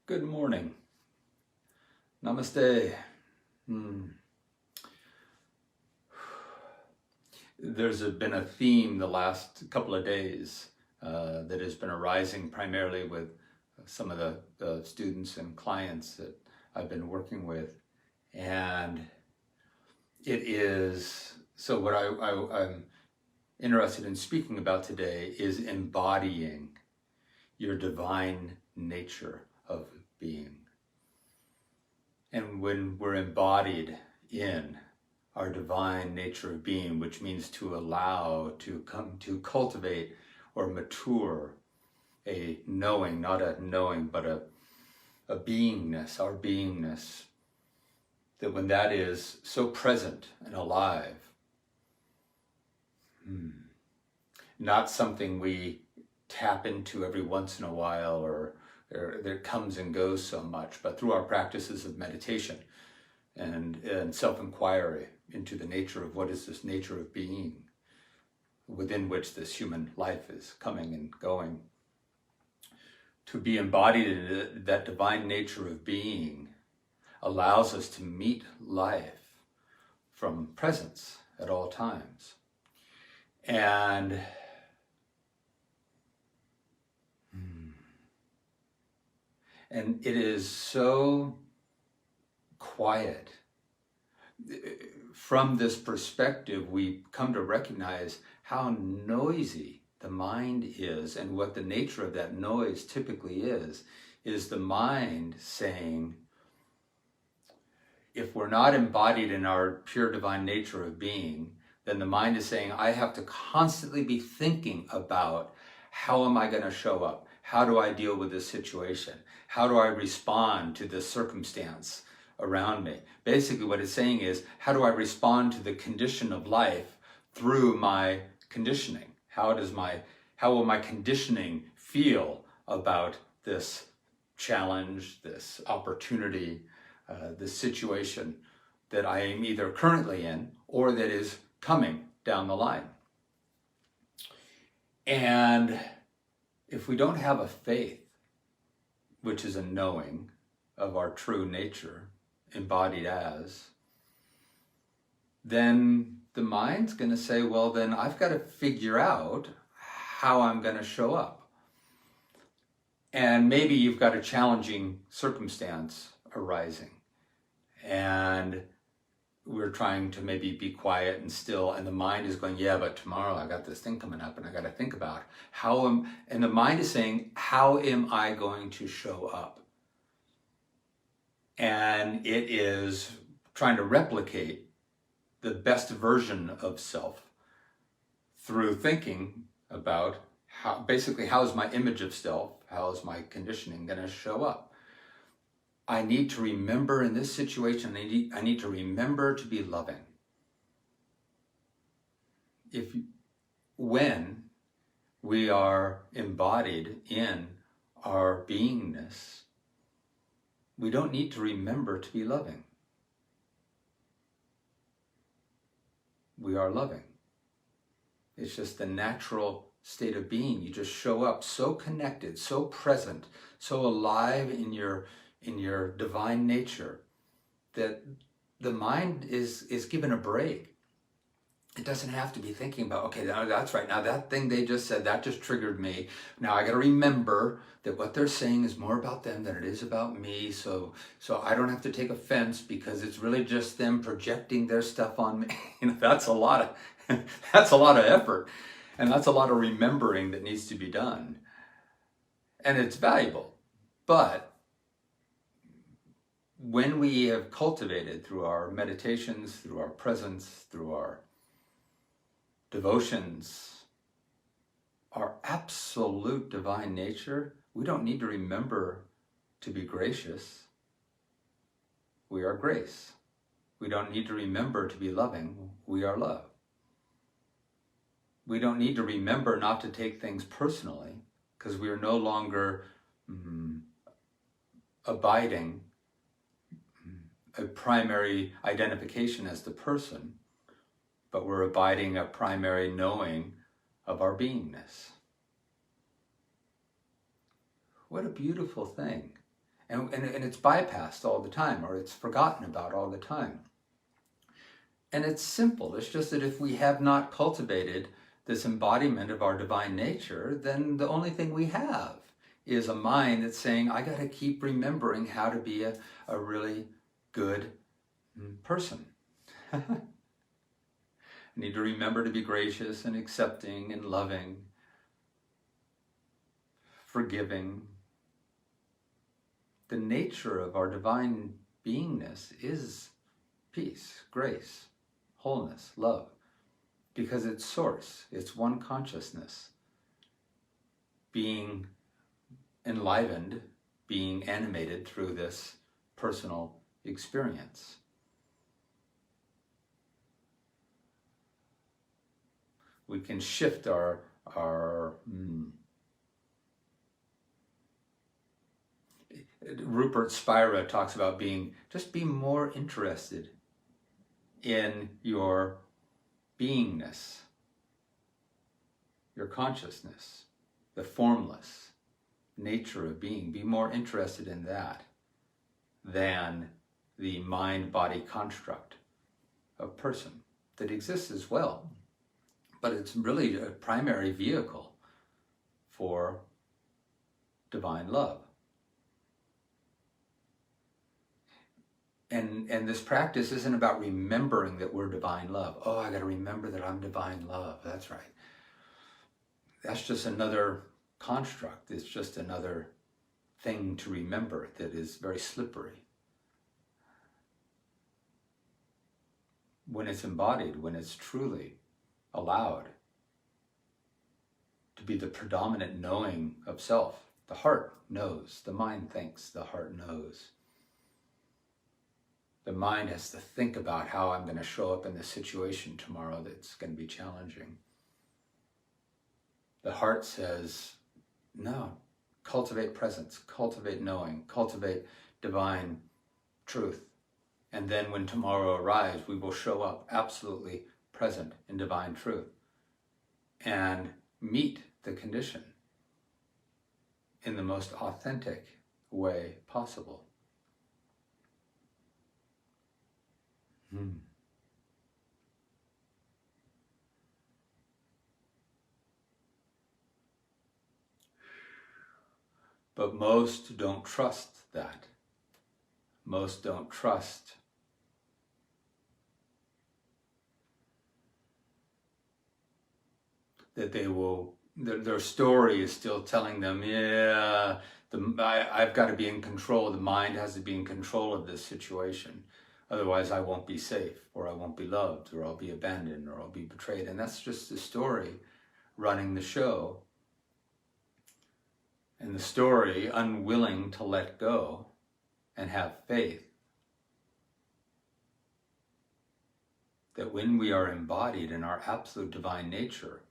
Good morning. Namaste. There's been a theme the last couple of days that has been arising primarily with some of the students and clients that I've been working with. And it is, so what I'm interested in speaking about today is embodying your divine nature of being. And when we're embodied in our divine nature of being, which means to allow, to come to cultivate or mature a knowing, not a knowing, but a beingness, our beingness, that when that is so present and alive, not something we tap into every once in a while or that comes and goes so much, but through our practices of meditation and self-inquiry into the nature of what is this nature of being within which this human life is coming and going. To be embodied in that divine nature of being allows us to meet life from presence at all times. And it is so quiet. From this perspective, we come to recognize how noisy the mind is, and what the nature of that noise typically is the mind saying, if we're not embodied in our pure divine nature of being, then the mind is saying, I have to constantly be thinking about how am I going to show up? How do I deal with this situation? How do I respond to this circumstance around me? Basically what it's saying is, how do I respond to the condition of life through my conditioning? How will my conditioning feel about this challenge, this opportunity, this situation that I am either currently in or that is coming down the line? And if we don't have a faith, which is a knowing of our true nature, embodied as, then the mind's going to say, well, then I've got to figure out how I'm going to show up. And maybe you've got a challenging circumstance arising, and we're trying to maybe be quiet and still, and the mind is going, yeah, but tomorrow I got this thing coming up and I got to think about and the mind is saying, how am I going to show up? And it is trying to replicate the best version of self through thinking about how's my image of self, how's my conditioning going to show up? I need to remember in this situation, I need to remember to be loving. When we are embodied in our beingness, we don't need to remember to be loving. We are loving. It's just the natural state of being. You just show up so connected, so present, so alive in your divine nature that the mind is given a break. It doesn't have to be thinking about, okay, that's right, now that thing they just said, that just triggered me. Now I got to remember that what they're saying is more about them than it is about me, so I don't have to take offense because it's really just them projecting their stuff on me. That's a lot of effort, and that's a lot of remembering that needs to be done. And it's valuable, but when we have cultivated through our meditations, through our presence, through our devotions, our absolute divine nature, we don't need to remember to be gracious. We are grace. We don't need to remember to be loving. We are love. We don't need to remember not to take things personally, because we are no longer abiding a primary identification as the person, but we're abiding a primary knowing of our beingness. What a beautiful thing. And it's bypassed all the time, or it's forgotten about all the time. And it's simple. It's just that if we have not cultivated this embodiment of our divine nature, then the only thing we have is a mind that's saying, I got to keep remembering how to be a really good person. I need to remember to be gracious and accepting and loving, forgiving. The nature of our divine beingness is peace, grace, wholeness, love, because it's source, it's one consciousness, being enlivened, being animated through this personal experience. We can shift our Rupert Spira talks about just be more interested in your beingness, your consciousness, the formless nature of being. Be more interested in that than the mind-body construct of person that exists as well. But it's really a primary vehicle for divine love. And this practice isn't about remembering that we're divine love. Oh, I got to remember that I'm divine love. That's right. That's just another construct. It's just another thing to remember that is very slippery. When it's embodied, when it's truly allowed to be the predominant knowing of self, the heart knows, the mind thinks, the heart knows. The mind has to think about how I'm going to show up in this situation tomorrow that's going to be challenging. The heart says, no, cultivate presence, cultivate knowing, cultivate divine truth. And then when tomorrow arrives, we will show up absolutely present in divine truth and meet the condition in the most authentic way possible. But most don't trust that. Most don't trust that they will, their story is still telling them, yeah, I've got to be in control. The mind has to be in control of this situation. Otherwise, I won't be safe, or I won't be loved, or I'll be abandoned, or I'll be betrayed. And that's just the story running the show. And the story unwilling to let go and have faith that when we are embodied in our absolute divine nature,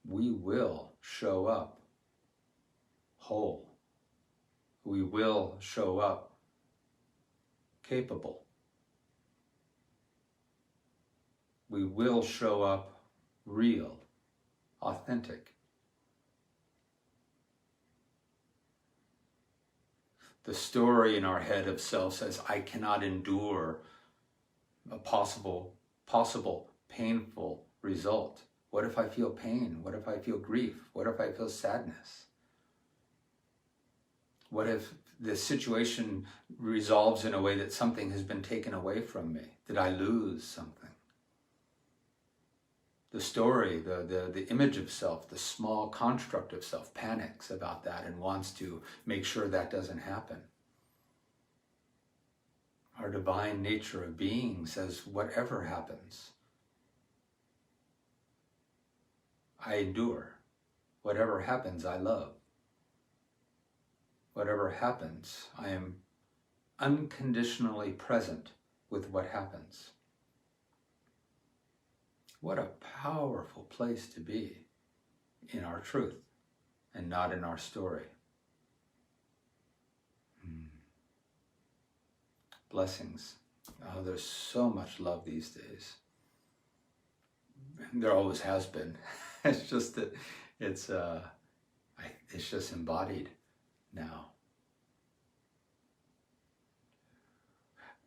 we will show up whole. We will show up capable. We will show up real, authentic. The story in our head of self says, I cannot endure a possible painful result. What if I feel pain? What if I feel grief? What if I feel sadness? What if the situation resolves in a way that something has been taken away from me? Did I lose something? The story, the image of self, the small construct of self panics about that and wants to make sure that doesn't happen. Our divine nature of being says, whatever happens, I endure. Whatever happens, I love. Whatever happens, I am unconditionally present with what happens. What a powerful place to be in our truth and not in our story. Blessings. Oh, there's so much love these days. There always has been. It's just that it's just embodied now.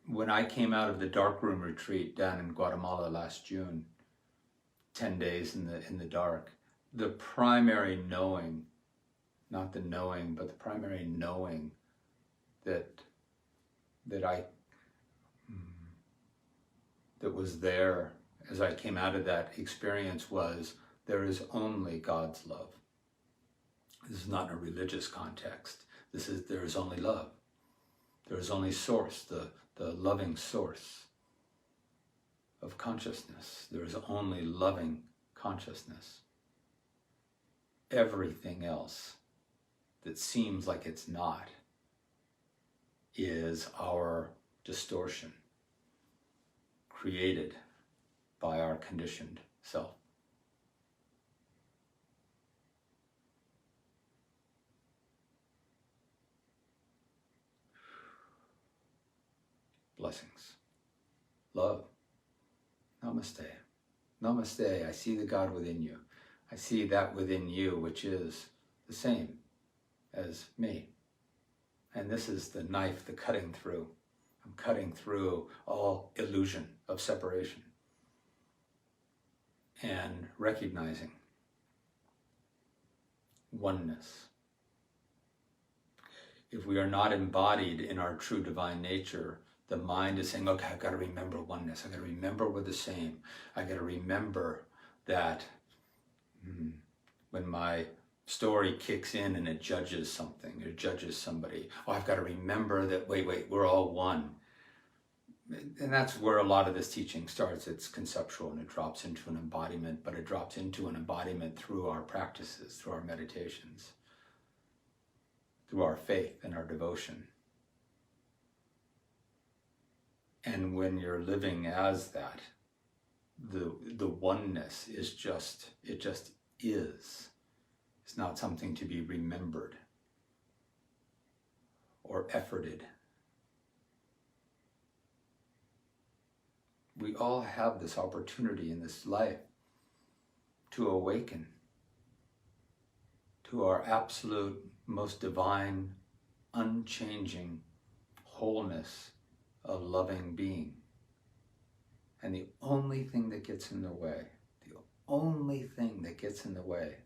when I came out of the darkroom retreat down in Guatemala last June, 10 days in the dark, the primary knowing, not the knowing, but the primary knowing that was there as I came out of that experience was, there is only God's love. This is not in a religious context. There is only love. There is only source, the loving source of consciousness. There is only loving consciousness. Everything else that seems like it's not is our distortion created by our conditioned self. Blessings. Love. Namaste. Namaste. I see the God within you. I see that within you, which is the same as me. And this is the knife, the cutting through. I'm cutting through all illusion of separation and recognizing oneness. If we are not embodied in our true divine nature, the mind is saying, okay, I've got to remember oneness. I've got to remember we're the same. I've got to remember that when my story kicks in and it judges something, it judges somebody, oh, I've got to remember that, wait, we're all one. And that's where a lot of this teaching starts. It's conceptual and it drops into an embodiment, but it drops into an embodiment through our practices, through our meditations, through our faith and our devotion. And when you're living as that, the oneness is just, it just is. It's not something to be remembered or efforted. We all have this opportunity in this life to awaken to our absolute, most divine, unchanging wholeness of loving being. And the only thing that gets in the way, the only thing that gets in the way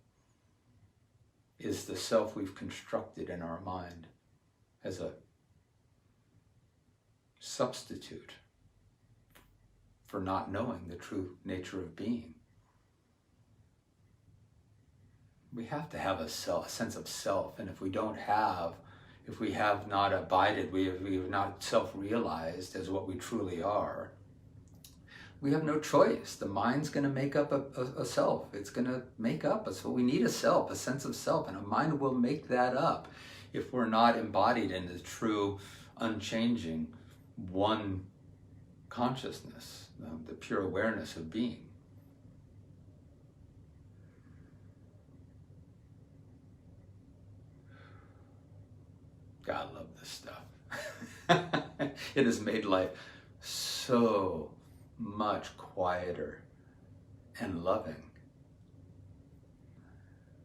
is the self we've constructed in our mind as a substitute for not knowing the true nature of being. We have to have a sense of self, and if we have not abided, we have not self-realized as what we truly are, we have no choice. The mind's going to make up a self. It's going to make up us. So we need a self, a sense of self, and a mind will make that up if we're not embodied in the true, unchanging, one consciousness, the pure awareness of being. God, I love this stuff. It has made life so much quieter and loving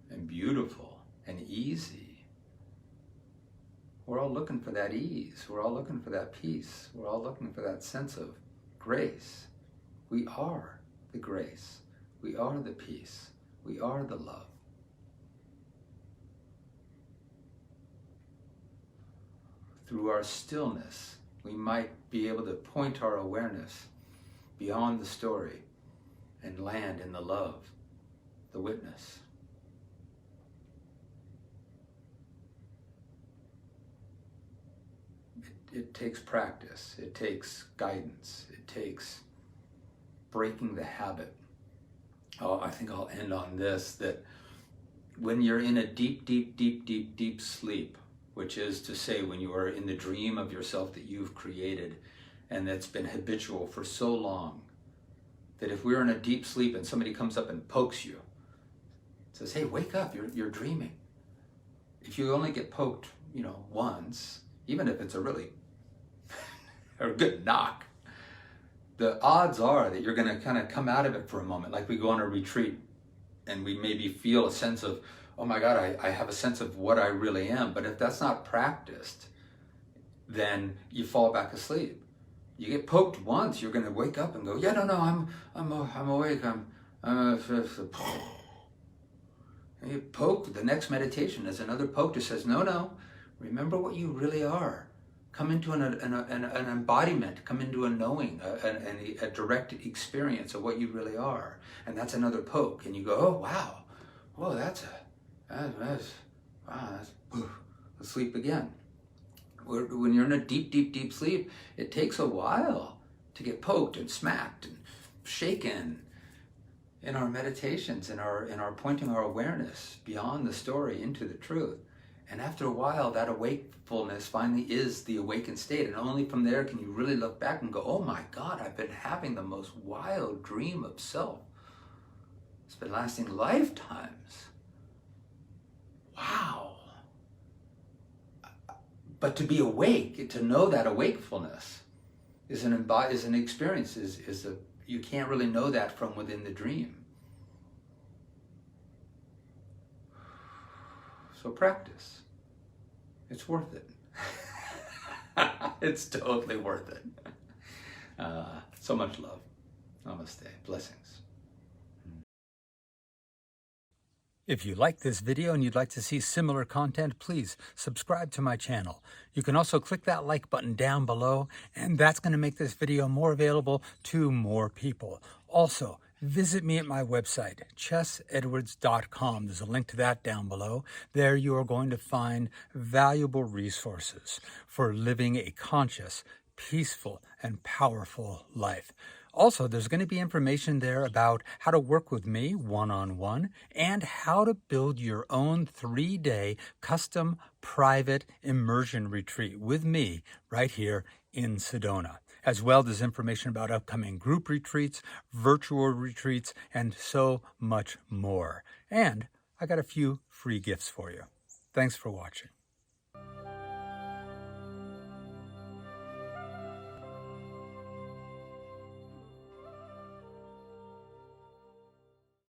and beautiful and easy. We're all looking for that ease. We're all looking for that peace. We're all looking for that sense of grace. We are the grace. We are the peace. We are the love. Through our stillness, we might be able to point our awareness beyond the story and land in the love, the witness. It takes practice, it takes guidance, it takes breaking the habit. Oh, I think I'll end on this, that when you're in a deep, deep, deep, deep, deep sleep, which is to say when you are in the dream of yourself that you've created and that's been habitual for so long, that if we're in a deep sleep and somebody comes up and pokes you, says, hey, wake up, you're dreaming. If you only get poked, once, even if it's a really a good knock, the odds are that you're going to kind of come out of it for a moment, like we go on a retreat and we maybe feel a sense of, oh my God, I have a sense of what I really am. But if that's not practiced, then you fall back asleep. You get poked once, you're going to wake up and go, yeah, no, I'm awake. And you poke. The next meditation is another poke that says, no, remember what you really are. Come into an embodiment, come into a knowing, a direct experience of what you really are. And that's another poke. And you go, oh, wow. Whoa, that's sleep again. When you're in a deep sleep, it takes a while to get poked and smacked and shaken in our meditations, in our pointing our awareness beyond the story into the truth. And after a while, that awakefulness finally is the awakened state. And only from there can you really look back and go, oh my God, I've been having the most wild dream of self. It's been lasting lifetimes. Wow. But to be awake, to know that awakefulness is an experience, you can't really know that from within the dream. So practice. It's worth it. It's totally worth it. So much love. Namaste. Blessings. If you like this video and you'd like to see similar content, please subscribe to my channel. You can also click that like button down below, and that's going to make this video more available to more people. Also, visit me at my website, chessedwards.com. There's a link to that down below. There you are going to find valuable resources for living a conscious, peaceful, and powerful life. Also, there's going to be information there about how to work with me one-on-one and how to build your own 3-day custom private immersion retreat with me right here in Sedona. As well as information about upcoming group retreats, virtual retreats, and so much more. And I got a few free gifts for you. Thanks for watching.